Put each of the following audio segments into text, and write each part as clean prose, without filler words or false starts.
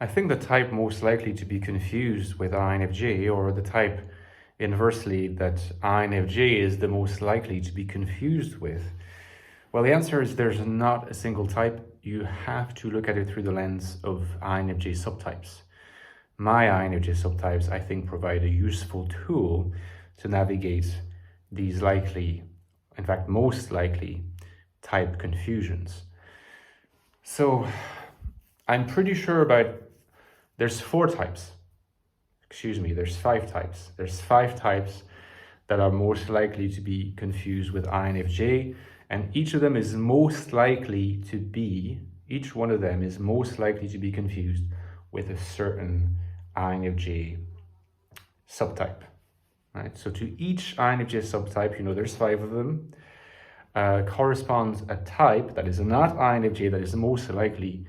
I think the type most likely to be confused with INFJ, or the type inversely that INFJ is the most likely to be confused with, well, the answer is there's not a single type. You have to look at it through the lens of INFJ subtypes. My INFJ subtypes, I think, provide a useful tool to navigate these likely, in fact, most likely type confusions. So I'm pretty sure there's 4 types. Excuse me, there's 5 types. There's 5 types that are most likely to be confused with INFJ, and each one of them is most likely to be confused with a certain INFJ subtype, right? So to each INFJ subtype, there's 5 of them, corresponds a type that is not INFJ that is most likely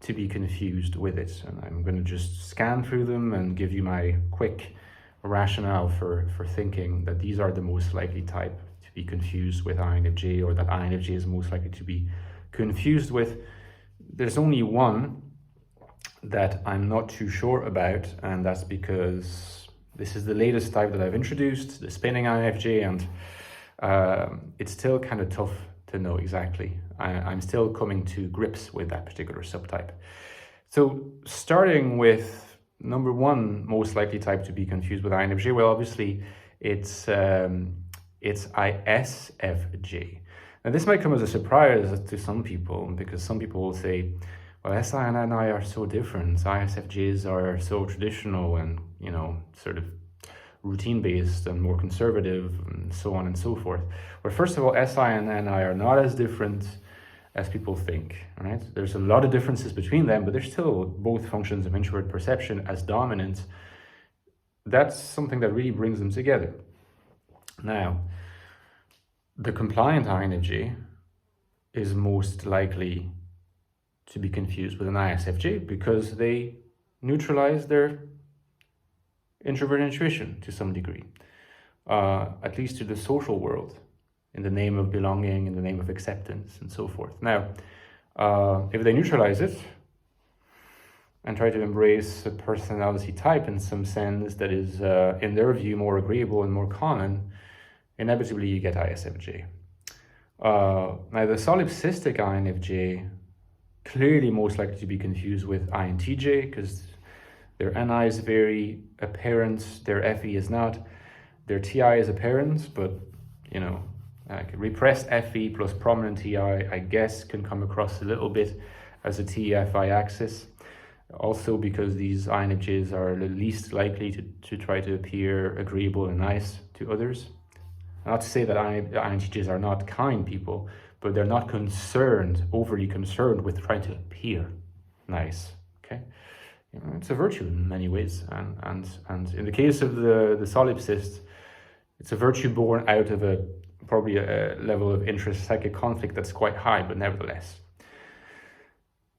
to be confused with it. And I'm going to just scan through them and give you my quick rationale for thinking that these are the most likely type to be confused with INFJ, or that INFJ is most likely to be confused with. There's only one that I'm not too sure about, and that's because this is the latest type that I've introduced, the spinning INFJ, and it's still kind of tough to know exactly. I'm still coming to grips with that particular subtype. So starting with number 1 most likely type to be confused with INFJ, well, obviously it's ISFJ. Now this might come as a surprise to some people, because some people will say, well, SI and NI are so different. ISFJs are so traditional and, sort of routine-based and more conservative, and so on and so forth. But first of all, SI and NI are not as different as people think, right? There's a lot of differences between them, but they're still both functions of introvert perception as dominant. That's something that really brings them together. Now, the compliant INFJ is most likely to be confused with an ISFJ because they neutralize their introvert intuition to some degree, at least to the social world, in the name of belonging, in the name of acceptance, and so forth. Now, if they neutralize it and try to embrace a personality type in some sense that is, in their view, more agreeable and more common, inevitably you get ISFJ. Now, the solipsistic INFJ clearly most likely to be confused with INTJ, because their NI is very apparent, their FE is not. Their TI is apparent, but, like repressed FE plus prominent TI, I guess, can come across a little bit as a TFI axis. Also because these INFJs are the least likely to try to appear agreeable and nice to others. Not to say that INTJs are not kind people, but they're not overly concerned with trying to appear nice, okay? It's a virtue in many ways, and in the case of the solipsist, it's a virtue born out of probably a level of intra-psychic conflict that's quite high, but nevertheless.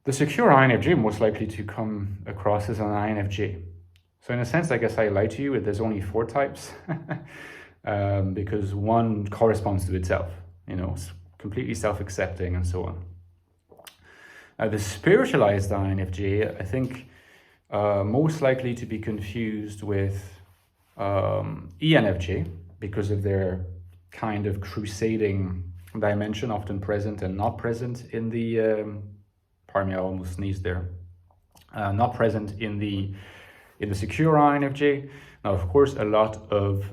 The secure INFJ most likely to come across as an INFJ. So in a sense, I guess I lied to you, there's only 4 types, because one corresponds to itself, it's completely self-accepting and so on. The spiritualized INFJ, I think, most likely to be confused with ENFJ because of their kind of crusading dimension, often present and not present in the, pardon me, I almost sneezed there, not present in the secure INFJ. Now, of course, a lot of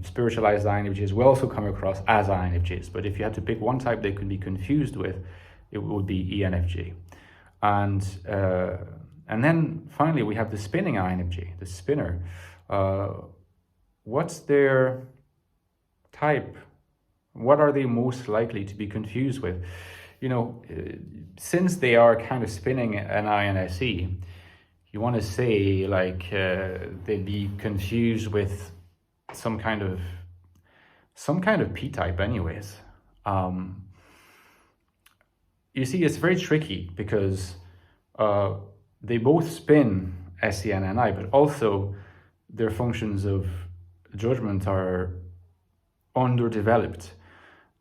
spiritualized INFJs will also come across as INFJs, but if you had to pick one type they could be confused with, it would be ENFJ. And then finally, we have the spinning INFJ, the spinner. What's their type? What are they most likely to be confused with? Since they are kind of spinning an INSE, you want to say like they'd be confused with some kind of P-type anyways. You see, it's very tricky because they both spin SE and NI, but also their functions of judgment are underdeveloped.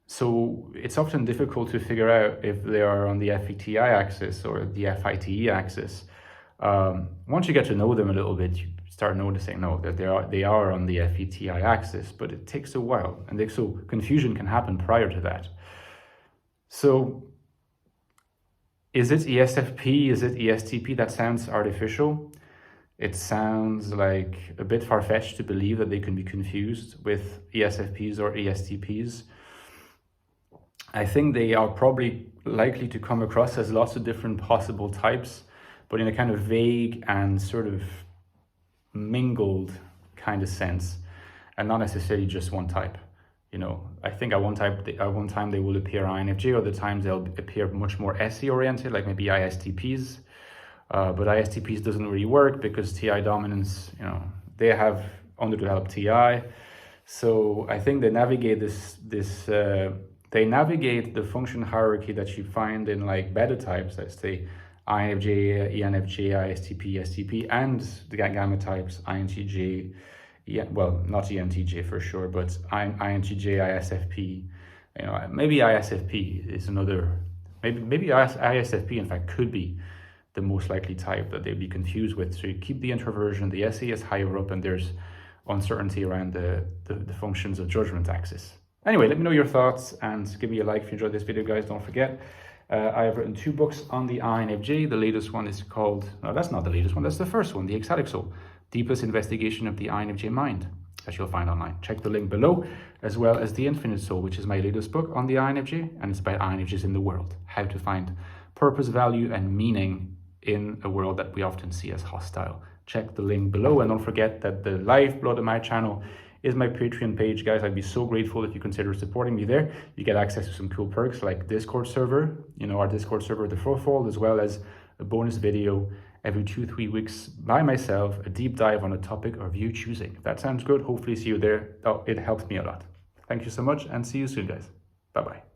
So it's often difficult to figure out if they are on the FETI axis or the FITE axis. Once you get to know them a little bit, you start noticing, no, that they are on the FETI axis, but it takes a while, and so confusion can happen prior to that. So is it ESFP? Is it ESTP? That sounds artificial. It sounds like a bit far-fetched to believe that they can be confused with ESFPs or ESTPs. I think they are probably likely to come across as lots of different possible types, but in a kind of vague and sort of mingled kind of sense, and not necessarily just one type. You know, I think at one time they will appear INFJ, other times they'll appear much more SE oriented, like maybe ISTPs. But ISTPs doesn't really work because TI dominance, you know, they have underdeveloped TI. So I think they navigate they navigate the function hierarchy that you find in like beta types, let's say INFJ, ENFJ, ISTP, STP, and the gamma types, INTJ, well, not ENTJ for sure, but INTJ, ISFP. You know, maybe ISFP is another, maybe ISFP in fact could be the most likely type that they'd be confused with. So you keep the introversion, the SE is higher up, and there's uncertainty around the functions of judgment axis. Anyway, let me know your thoughts and give me a like if you enjoyed this video, guys. Don't forget, I have written 2 books on the INFJ. The latest one is called, no, that's not the latest one, that's the first one, The Ecstatic Soul, Deepest Investigation of the INFJ Mind, that you'll find online. Check the link below, as well as The Infinite Soul, which is my latest book on the INFJ, and it's about INFJs in the world, how to find purpose, value, and meaning in a world that we often see as hostile. Check the link below, and don't forget that the lifeblood of my channel is my Patreon page, guys. I'd be so grateful if you consider supporting me there. You get access to some cool perks like Discord server, you know, our Discord server, the Fourfold, as well as a bonus video every 2-3 weeks by myself, a deep dive on a topic of you choosing. If that sounds good, hopefully see you there. Oh, it helps me a lot. Thank you so much, and see you soon, guys. Bye-bye.